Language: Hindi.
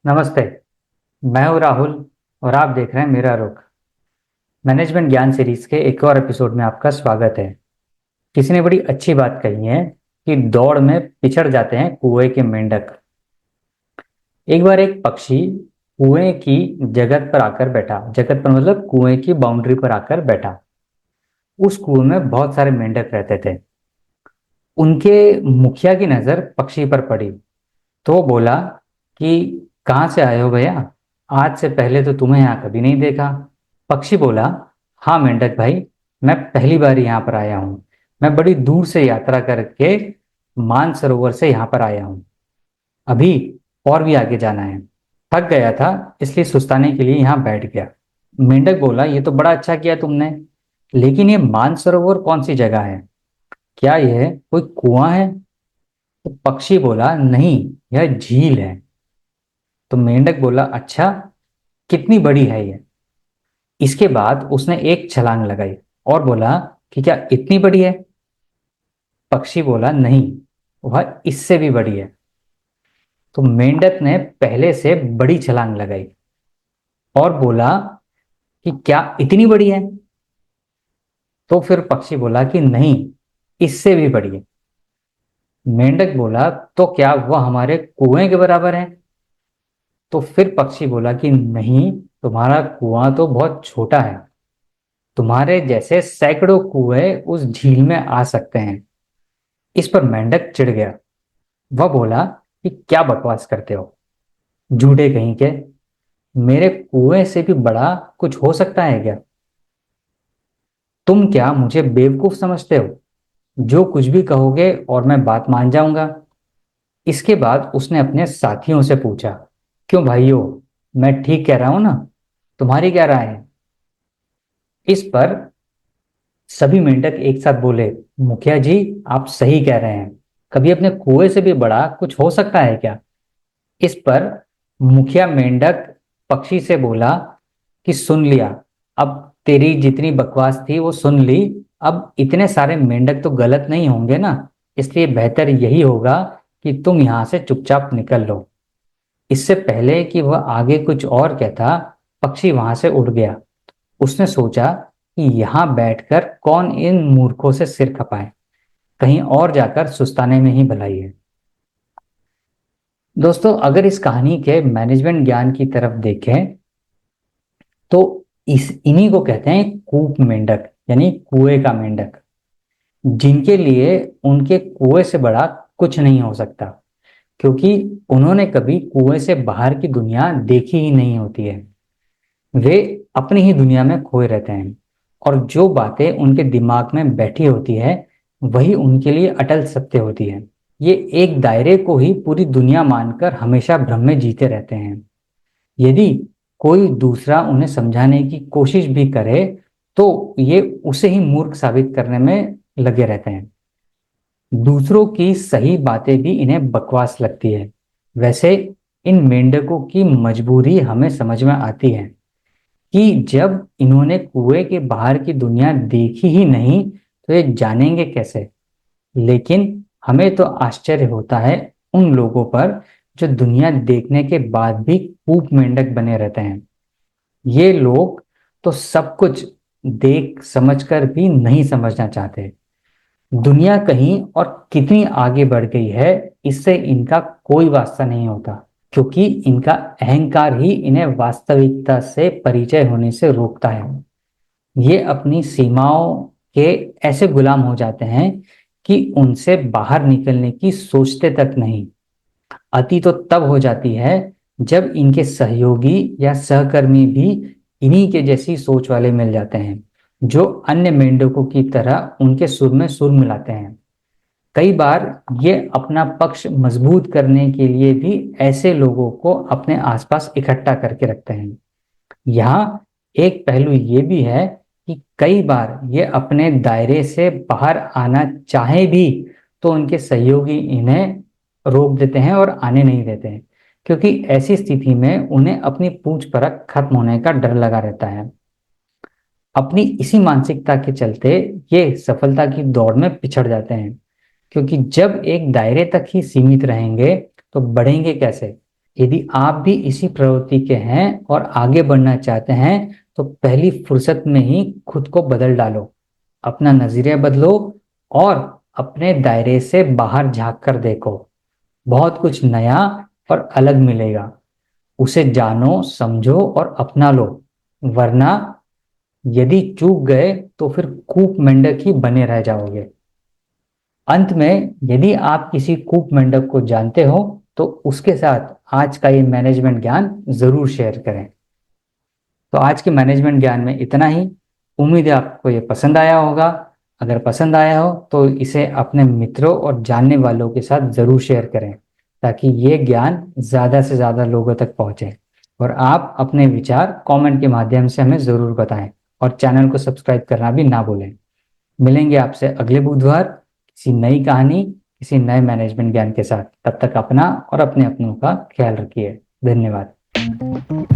नमस्ते। मैं हूँ राहुल और आप देख रहे हैं मेरा रुख। मैनेजमेंट ज्ञान सीरीज के एक और एपिसोड में आपका स्वागत है। किसी ने बड़ी अच्छी बात कही है कि दौड़ में पिछड़ जाते हैं कुएं के मेंढक। एक बार एक पक्षी कुएं की जगत पर आकर बैठा। जगत पर मतलब कुएं की बाउंड्री पर आकर बैठा। उस कुएं में बहुत सारे मेंढक रहते थे। उनके मुखिया की नजर पक्षी पर पड़ी तो वो बोला कि कहाँ से आए हो भैया? आज से पहले तो तुम्हें यहाँ कभी नहीं देखा। पक्षी बोला, हाँ मेंढक भाई, मैं पहली बार यहाँ पर आया हूँ। मैं बड़ी दूर से यात्रा करके मानसरोवर से यहाँ पर आया हूँ। अभी और भी आगे जाना है। थक गया था इसलिए सुस्ताने के लिए यहाँ बैठ गया। मेंढक बोला, ये तो बड़ा अच्छा किया तुमने, लेकिन ये मानसरोवर कौन सी जगह है? क्या यह कोई कुआं है? तो पक्षी बोला, नहीं, यह झील है। तो मेंढक बोला, अच्छा, कितनी बड़ी है ये? इसके बाद उसने एक छलांग लगाई और बोला कि क्या इतनी बड़ी है? पक्षी बोला, नहीं, वह इससे भी बड़ी है। तो मेंढक ने पहले से बड़ी छलांग लगाई और बोला कि क्या इतनी बड़ी है? तो फिर पक्षी बोला कि नहीं, इससे भी बड़ी है। मेंढक बोला, तो क्या वह हमारे कुएं के बराबर है? तो फिर पक्षी बोला कि नहीं, तुम्हारा कुआं तो बहुत छोटा है। तुम्हारे जैसे सैकड़ों कुएं उस झील में आ सकते हैं। इस पर मेंढक चिढ़ गया। वह बोला कि क्या बकवास करते हो, झूठे कहीं के। मेरे कुएं से भी बड़ा कुछ हो सकता है क्या? तुम क्या मुझे बेवकूफ समझते हो? जो कुछ भी कहोगे और मैं बात मान जाऊंगा। इसके बाद उसने अपने साथियों से पूछा, क्यों भाइयों, मैं ठीक कह रहा हूं ना? तुम्हारी क्या राय है? इस पर सभी मेंढक एक साथ बोले, मुखिया जी, आप सही कह रहे हैं। कभी अपने कुएं से भी बड़ा कुछ हो सकता है क्या? इस पर मुखिया मेंढक पक्षी से बोला कि सुन लिया, अब तेरी जितनी बकवास थी वो सुन ली। अब इतने सारे मेंढक तो गलत नहीं होंगे ना, इसलिए बेहतर यही होगा कि तुम यहाँ से चुपचाप निकल लो। इससे पहले कि वह आगे कुछ और कहता, पक्षी वहां से उड़ गया। उसने सोचा कि यहाँ बैठकर कौन इन मूर्खों से सिर खपाए, कहीं और जाकर सुस्ताने में ही भलाई है। दोस्तों, अगर इस कहानी के मैनेजमेंट ज्ञान की तरफ देखें तो इस इन्हीं को कहते हैं कूप मेंढक, यानी कुएं का मेंढक, जिनके लिए उनके कुएं से बड़ा कुछ नहीं हो सकता, क्योंकि उन्होंने कभी कुएं से बाहर की दुनिया देखी ही नहीं होती है। वे अपनी ही दुनिया में खोए रहते हैं और जो बातें उनके दिमाग में बैठी होती है वही उनके लिए अटल सत्य होती है। ये एक दायरे को ही पूरी दुनिया मानकर हमेशा भ्रम में जीते रहते हैं। यदि कोई दूसरा उन्हें समझाने की कोशिश भी करे तो ये उसे ही मूर्ख साबित करने में लगे रहते हैं। दूसरों की सही बातें भी इन्हें बकवास लगती है। वैसे इन मेंढकों की मजबूरी हमें समझ में आती है कि जब इन्होंने कुएं के बाहर की दुनिया देखी ही नहीं तो ये जानेंगे कैसे। लेकिन हमें तो आश्चर्य होता है उन लोगों पर जो दुनिया देखने के बाद भी कूप मेंढक बने रहते हैं। ये लोग तो सब कुछ देख समझकर भी नहीं समझना चाहते। दुनिया कहीं और कितनी आगे बढ़ गई है इससे इनका कोई वास्ता नहीं होता, क्योंकि इनका अहंकार ही इन्हें वास्तविकता से परिचय होने से रोकता है। ये अपनी सीमाओं के ऐसे गुलाम हो जाते हैं कि उनसे बाहर निकलने की सोचते तक नहीं। अति तो तब हो जाती है जब इनके सहयोगी या सहकर्मी भी इन्हीं के जैसी सोच वाले मिल जाते हैं, जो अन्य मेंढकों की तरह उनके सुर में सुर मिलाते हैं। कई बार ये अपना पक्ष मजबूत करने के लिए भी ऐसे लोगों को अपने आसपास इकट्ठा करके रखते हैं। यहाँ एक पहलू ये भी है कि कई बार ये अपने दायरे से बाहर आना चाहे भी तो उनके सहयोगी इन्हें रोक देते हैं और आने नहीं देते हैं, क्योंकि ऐसी स्थिति में उन्हें अपनी पूंछ परख खत्म होने का डर लगा रहता है। अपनी इसी मानसिकता के चलते ये सफलता की दौड़ में पिछड़ जाते हैं, क्योंकि जब एक दायरे तक ही सीमित रहेंगे तो बढ़ेंगे कैसे? यदि आप भी इसी प्रवृत्ति के हैं और आगे बढ़ना चाहते हैं तो पहली फुर्सत में ही खुद को बदल डालो, अपना नजरिया बदलो और अपने दायरे से बाहर झांक कर देखो। बहुत कुछ नया और अलग मिलेगा। उसे जानो, समझो और अपना लो, वरना यदि चूक गए तो फिर कूप मेंढक ही बने रह जाओगे। अंत में, यदि आप किसी कूप मेंढक को जानते हो तो उसके साथ आज का ये मैनेजमेंट ज्ञान जरूर शेयर करें। तो आज के मैनेजमेंट ज्ञान में इतना ही। उम्मीद है आपको ये पसंद आया होगा। अगर पसंद आया हो तो इसे अपने मित्रों और जानने वालों के साथ जरूर शेयर करें, ताकि ये ज्ञान ज़्यादा से ज़्यादा लोगों तक पहुंचे। और आप अपने विचार कमेंट के माध्यम से हमें ज़रूर बताएं, और चैनल को सब्सक्राइब करना भी ना भूलें। मिलेंगे आपसे अगले बुधवार किसी नई कहानी, किसी नए मैनेजमेंट ज्ञान के साथ। तब तक अपना और अपने अपनों का ख्याल रखिए। धन्यवाद।